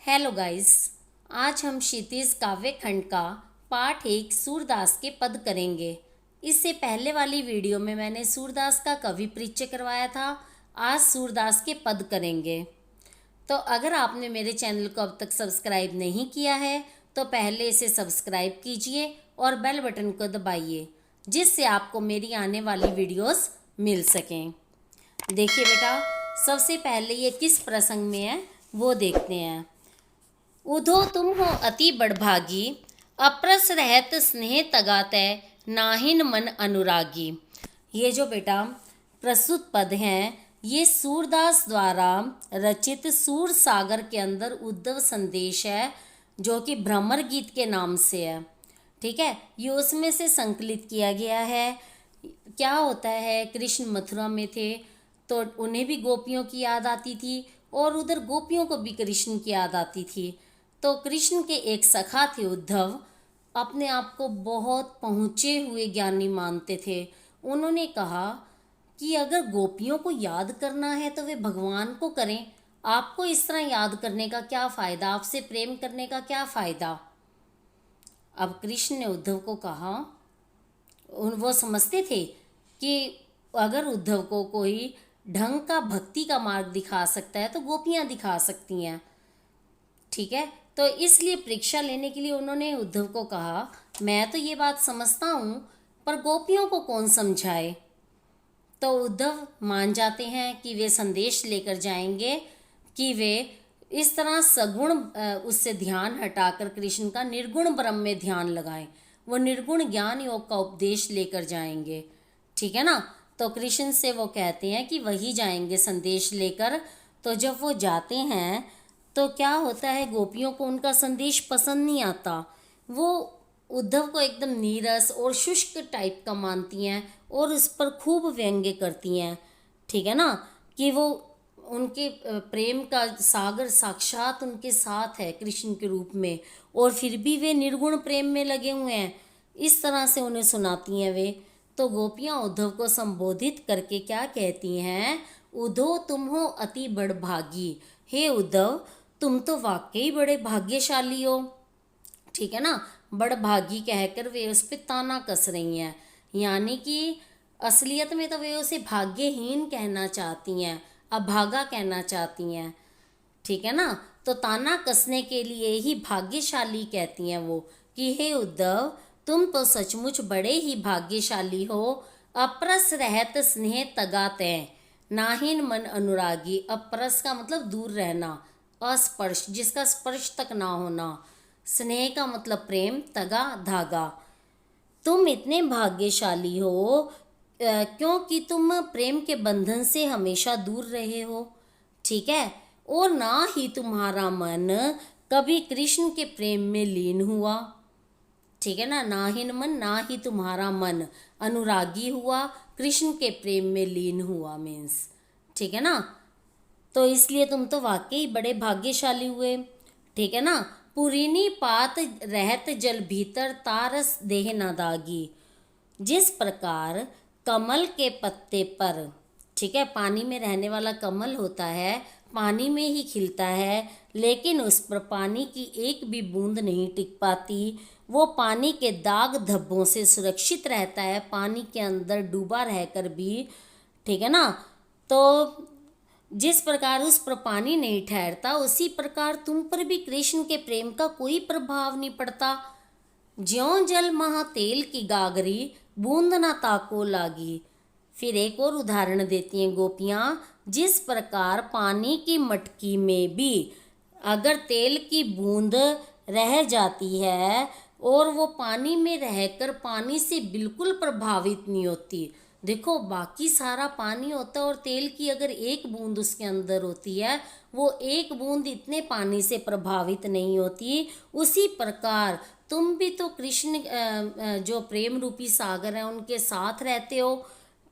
Hello guys. आज हम क्षितिज काव्य खंड का पाठ 1 सूरदास के पद करेंगे। इससे पहले वाली वीडियो में मैंने सूरदास का कवि परिचय करवाया था। आज सूरदास के पद करेंगे। तो अगर आपने मेरे चैनल को अब तक सब्सक्राइब नहीं किया है तो पहले इसे सब्सक्राइब कीजिए और बेल बटन को दबाइए, जिससे आपको मेरी आने वाली वीडियोस मिल सकें। देखिए बेटा, सबसे पहले ये किस प्रसंग में है वो देखते हैं। उधो तुम हो अति बड़भागी, अप्रस रहत स्नेह तगातै, नाहिन मन अनुरागी। ये जो बेटा प्रस्तुत पद हैं, ये सूरदास द्वारा रचित सूर सागर के अंदर उद्धव संदेश है, जो कि भ्रमर गीत के नाम से है। ठीक है, ये उसमें से संकलित किया गया है। क्या होता है, कृष्ण मथुरा में थे तो उन्हें भी गोपियों की याद आती थी और उधर गोपियों को भी कृष्ण की याद आती थी। तो कृष्ण के एक सखा थे उद्धव, अपने आप को बहुत पहुँचे हुए ज्ञानी मानते थे। उन्होंने कहा कि अगर गोपियों को याद करना है तो वे भगवान को करें, आपको इस तरह याद करने का क्या फ़ायदा, आपसे प्रेम करने का क्या फ़ायदा। अब कृष्ण ने उद्धव को कहा, वो समझते थे कि अगर उद्धव को कोई ढंग का भक्ति का मार्ग दिखा सकता है तो गोपियाँ दिखा सकती हैं। ठीक है, तो इसलिए परीक्षा लेने के लिए उन्होंने उद्धव को कहा, मैं तो ये बात समझता हूँ पर गोपियों को कौन समझाए। तो उद्धव मान जाते हैं कि वे संदेश लेकर जाएंगे कि वे इस तरह सगुण उससे ध्यान हटाकर कृष्ण का निर्गुण ब्रह्म में ध्यान लगाएं। वो निर्गुण ज्ञान योग का उपदेश लेकर जाएंगे। ठीक है ना। तो कृष्ण से वो कहते हैं कि वही जाएंगे संदेश लेकर। तो जब वो जाते हैं तो क्या होता है, गोपियों को उनका संदेश पसंद नहीं आता। वो उद्धव को एकदम नीरस और शुष्क टाइप का मानती हैं और उस पर खूब व्यंग्य करती हैं। ठीक है ना, कि वो उनके प्रेम का सागर साक्षात उनके साथ है कृष्ण के रूप में, और फिर भी वे निर्गुण प्रेम में लगे हुए हैं। इस तरह से उन्हें सुनाती हैं वे। तो गोपियाँ उद्धव को संबोधित करके क्या कहती हैं, उद्धव तुम हो अति बड़भागी। हे उद्धव, तुम तो वाकई बड़े भाग्यशाली हो। ठीक है ना, बड़भागी कहकर वे उस पर ताना कस रही हैं, यानी कि असलियत में तो वे उसे भाग्यहीन कहना चाहती हैं, अभागा कहना चाहती हैं। ठीक है ना, तो ताना कसने के लिए ही भाग्यशाली कहती हैं वो, कि हे उद्धव, तुम तो सचमुच बड़े ही भाग्यशाली हो। अप्रस रहत स्नेह तगाते, नाहिन मन अनुरागी। अप्रस का मतलब दूर रहना, अस्पर्श जिसका स्पर्श तक ना होना, स्नेह का मतलब प्रेम, तगा धागा। तुम इतने भाग्यशाली हो क्योंकि तुम प्रेम के बंधन से हमेशा दूर रहे हो। ठीक है, और ना ही तुम्हारा मन कभी कृष्ण के प्रेम में लीन हुआ। ठीक है ना, ना ही मन, ना ही तुम्हारा मन अनुरागी हुआ, कृष्ण के प्रेम में लीन हुआ मीन्स। ठीक है ना, तो इसलिए तुम तो वाकई बड़े भाग्यशाली हुए। ठीक है ना। पुरीनी पात रहत जल भीतर, तारस देह न दागी। जिस प्रकार कमल के पत्ते पर, ठीक है, पानी में रहने वाला कमल होता है, पानी में ही खिलता है, लेकिन उस पर पानी की एक भी बूंद नहीं टिक पाती। वो पानी के दाग धब्बों से सुरक्षित रहता है, पानी के अंदर डूबा रहकर भी। ठीक है ना, तो जिस प्रकार उस पर पानी नहीं ठहरता, उसी प्रकार तुम पर भी कृष्ण के प्रेम का कोई प्रभाव नहीं पड़ता। ज्यों जल महा तेल की गागरी, बूंद ना ताको लागी। फिर एक और उदाहरण देती हैं गोपियाँ, जिस प्रकार पानी की मटकी में भी अगर तेल की बूंद रह जाती है और वो पानी में रहकर पानी से बिल्कुल प्रभावित नहीं होती। देखो, बाकी सारा पानी होता है और तेल की अगर एक बूंद उसके अंदर होती है, वो एक बूंद इतने पानी से प्रभावित नहीं होती। उसी प्रकार तुम भी तो कृष्ण जो प्रेम रूपी सागर हैं उनके साथ रहते हो।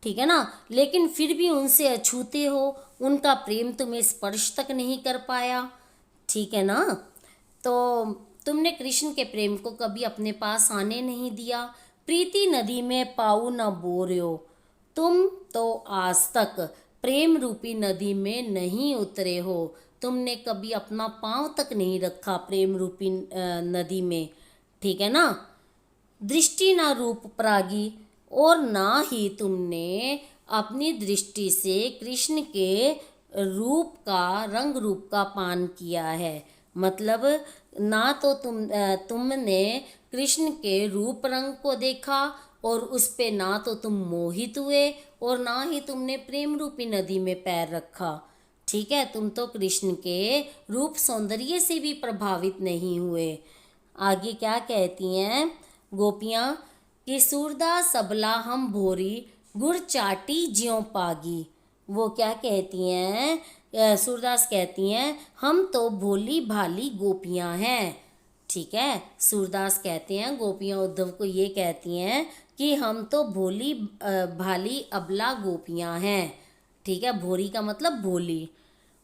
ठीक है ना, लेकिन फिर भी उनसे अछूते हो, उनका प्रेम तुम्हें स्पर्श तक नहीं कर पाया। ठीक है ना, तो तुमने कृष्ण के प्रेम को कभी अपने पास आने नहीं दिया। प्रीति नदी में पाऊ न बोर्यो, तुम तो आज तक प्रेम रूपी नदी में नहीं उतरे हो। तुमने कभी अपना पाँव तक नहीं रखा प्रेम रूपी नदी में, ठीक है ना। दृष्टि ना रूप परागी, और ना ही तुमने अपनी दृष्टि से कृष्ण के रूप का, रंग रूप का पान किया है। मतलब ना तो तुमने कृष्ण के रूप रंग को देखा, और उस पे ना तो तुम मोहित हुए, और ना ही तुमने प्रेम रूपी नदी में पैर रखा, ठीक है। तुम तो कृष्ण के रूप सौंदर्य से भी प्रभावित नहीं हुए। आगे क्या कहती हैं गोपियाँ कि सूरदास सबला हम भोरी, गुड़ चाटी ज्यों पागी। वो क्या कहती हैं, सूरदास कहती हैं हम तो भोली भाली गोपियाँ हैं, ठीक है। सूरदास कहते हैं, गोपियाँ उद्धव को ये कहती हैं कि हम तो भोली भाली अबला गोपियाँ हैं, ठीक है। भोरी का मतलब भोली।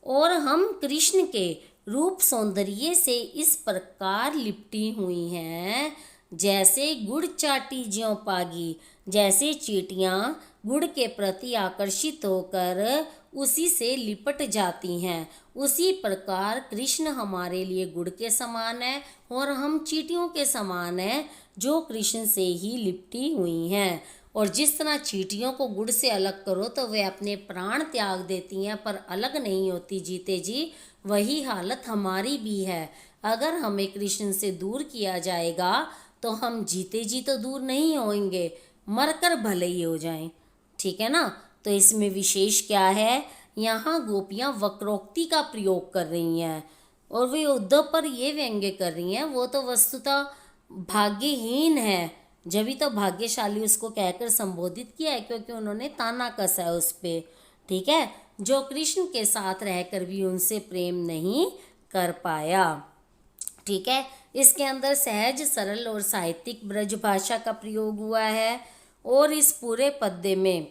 और हम कृष्ण के रूप सौंदर्य से इस प्रकार लिपटी हुई हैं जैसे गुड़ चाटी ज्यों पागी, जैसे चींटियाँ गुड़ के प्रति आकर्षित होकर उसी से लिपट जाती हैं, उसी प्रकार कृष्ण हमारे लिए गुड़ के समान है और हम चींटियों के समान हैं जो कृष्ण से ही लिपटी हुई हैं। और जिस तरह चींटियों को गुड़ से अलग करो तो वे अपने प्राण त्याग देती हैं पर अलग नहीं होती जीते जी, वही हालत हमारी भी है। अगर हमें कृष्ण से दूर किया जाएगा तो हम जीते जी तो दूर नहीं होंगे, मरकर भले ही हो जाएं, ठीक है ना। तो इसमें विशेष क्या है, यहाँ गोपियाँ वक्रोक्ति का प्रयोग कर रही हैं और वे उद्धव पर ये व्यंग्य कर रही हैं, वो तो वस्तुतः भाग्यहीन है, जब भी तो भाग्यशाली उसको कहकर संबोधित किया है क्योंकि उन्होंने ताना कसा है उस पर, ठीक है, जो कृष्ण के साथ रहकर भी उनसे प्रेम नहीं कर पाया, ठीक है। इसके अंदर सहज सरल और साहित्यिक ब्रज भाषा का प्रयोग हुआ है और इस पूरे पद्य में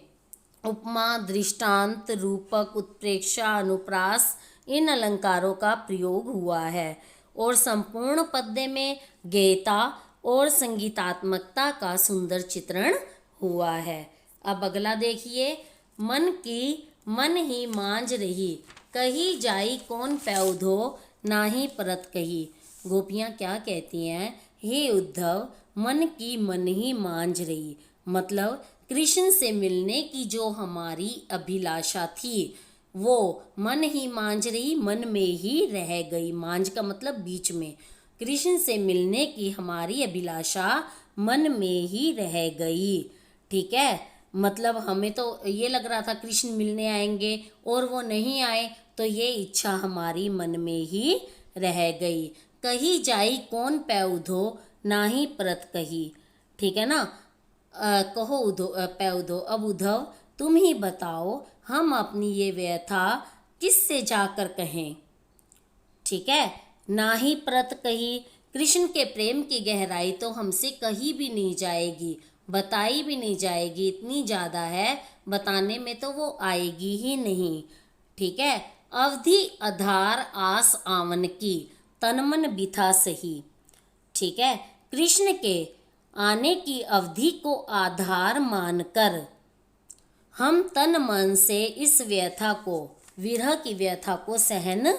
उपमा, दृष्टांत, रूपक, उत्प्रेक्षा, अनुप्रास इन अलंकारों का प्रयोग हुआ है और संपूर्ण पद्य में गेयता और संगीतात्मकता का सुंदर चित्रण हुआ है। अब अगला देखिए, मन की मन ही मांझ रही, कही जाई कौन पैउधो, नाही परत कही। गोपियाँ क्या कहती हैं, हे उद्धव, मन की मन ही मांझ रही, मतलब कृष्ण से मिलने की जो हमारी अभिलाषा थी वो मन ही मांझ रही, मन में ही रह गई। मांझ का मतलब बीच में, कृष्ण से मिलने की हमारी अभिलाषा मन में ही रह गई, ठीक है। मतलब हमें तो ये लग रहा था कृष्ण मिलने आएंगे और वो नहीं आए, तो ये इच्छा हमारी मन में ही रह गई। कही जाई कौन पैउधो, नाही परत कही, ठीक है ना। कहो उधो पैउधो, अब उद्धव तुम ही बताओ हम अपनी ये व्यथा किससे जाकर कहें, ठीक है। ना ही परत कही, कृष्ण के प्रेम की गहराई तो हमसे कही भी नहीं जाएगी, बताई भी नहीं जाएगी, इतनी ज़्यादा है, बताने में तो वो आएगी ही नहीं, ठीक है। अवधि आधार आस आवन की, तन मन बिथा सही, ठीक है। कृष्ण के आने की अवधि को आधार मानकर हम तन मन से इस व्यथा को, विरह की व्यथा को सहन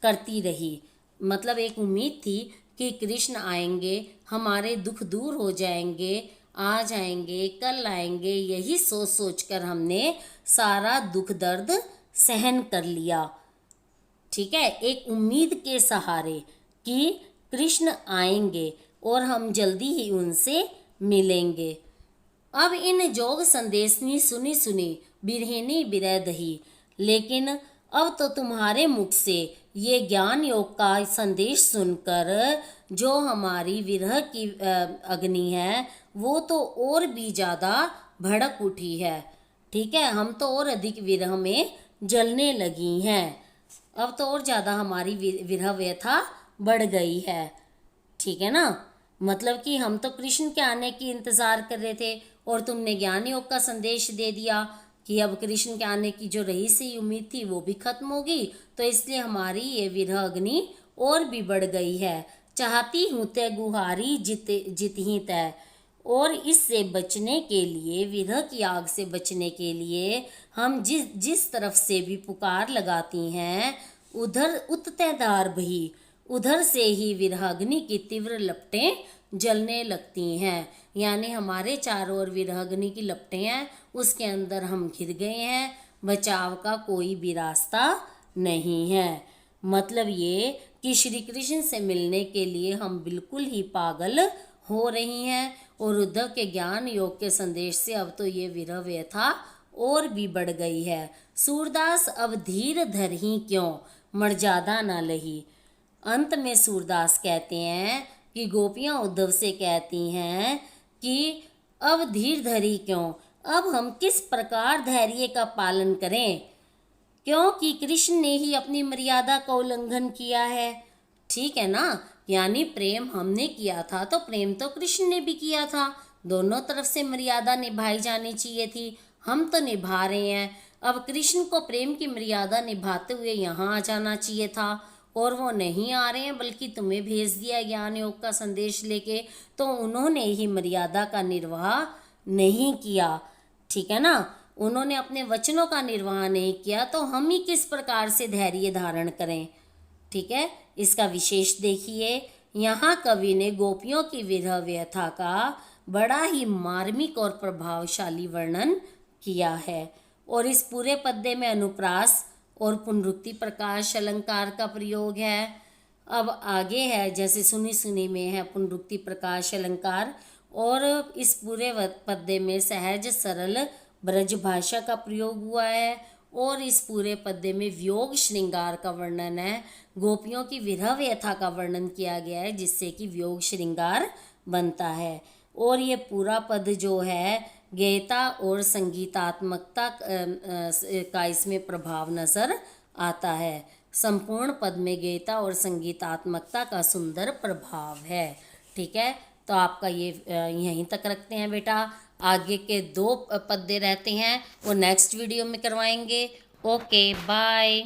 करती रही। मतलब एक उम्मीद थी कि कृष्ण आएंगे, हमारे दुख दूर हो जाएंगे, आ जाएंगे, कल आएंगे, यही सोच सोच कर हमने सारा दुख दर्द सहन कर लिया, ठीक है, एक उम्मीद के सहारे कि कृष्ण आएंगे और हम जल्दी ही उनसे मिलेंगे। अब इन जोग संदेशनी सुनी सुनी बिरहिनी बिरह दही, लेकिन अब तो तुम्हारे मुख से ये ज्ञान योग का संदेश सुनकर जो हमारी विरह की अग्नि है वो तो और भी ज़्यादा भड़क उठी है, ठीक है। हम तो और अधिक विरह में जलने लगी हैं, अब तो और ज़्यादा हमारी विरह व्यथा बढ़ गई है, ठीक है ना। मतलब कि हम तो कृष्ण के आने की इंतज़ार कर रहे थे और तुमने ज्ञान योग का संदेश दे दिया कि अब कृष्ण के आने की जो रही सी उम्मीद थी वो भी खत्म होगी, तो इसलिए हमारी ये विरह अग्नि और भी बढ़ गई है। चाहती हूँ तय गुहारी जित ही तय, और इससे बचने के लिए, विरह की आग से बचने के लिए हम जिस तरफ से भी पुकार लगाती हैं उधर उतते दार भई, उधर से ही विरहाग्नि की तीव्र लपटें जलने लगती हैं। यानी हमारे चारों ओर विरहाग्नि की लपटें हैं, उसके अंदर हम घिर गए हैं, बचाव का कोई भी रास्ता नहीं है। मतलब ये कि श्री कृष्ण से मिलने के लिए हम बिल्कुल ही पागल हो रही हैं। और उद्धव के ज्ञान योग के संदेश से अब तो ये विरह व्यथा और भी बढ़ गई है। सूरदास अब धीर धर ही क्यों, मर्यादा ना लही। अंत में सूरदास कहते हैं कि गोपियाँ उद्धव से कहती हैं कि अब धीर धरी क्यों, अब हम किस प्रकार धैर्य का पालन करें, क्योंकि कृष्ण ने ही अपनी मर्यादा का उल्लंघन किया है। ठीक है ना, यानी प्रेम हमने किया था तो प्रेम तो कृष्ण ने भी किया था। दोनों तरफ से मर्यादा निभाई जानी चाहिए थी, हम तो निभा रहे हैं। अब कृष्ण को प्रेम की मर्यादा निभाते हुए यहाँ आ जाना चाहिए था, और वो नहीं आ रहे हैं, बल्कि तुम्हें भेज दिया ज्ञान योग का संदेश लेके, तो उन्होंने ही मर्यादा का निर्वाह नहीं किया। ठीक है ना, उन्होंने अपने वचनों का निर्वाह नहीं किया, तो हम ही किस प्रकार से धैर्य धारण करें। ठीक है, इसका विशेष देखिए, यहाँ कवि ने गोपियों की विरह व्यथा का बड़ा ही मार्मिक और प्रभावशाली वर्णन किया है। और इस पूरे पद्य में अनुप्रास और पुनरुक्ति प्रकाश अलंकार का प्रयोग है। अब आगे है, जैसे सुनी सुनी में है पुनरुक्ति प्रकाश अलंकार, और इस पूरे पद्य में सहज सरल ब्रज भाषा का प्रयोग हुआ है। और इस पूरे पद्य में वियोग श्रृंगार का वर्णन है, गोपियों की विरह व्यथा का वर्णन किया गया है, जिससे कि वियोग श्रृंगार बनता है। और ये पूरा पद जो है गेयता और संगीतात्मकता का इसमें प्रभाव नजर आता है। संपूर्ण पद में गेयता और संगीतात्मकता का सुंदर प्रभाव है। ठीक है, तो आपका ये यहीं तक रखते हैं बेटा। आगे के 2 पद्य रहते हैं वो नेक्स्ट वीडियो में करवाएंगे। Okay, bye.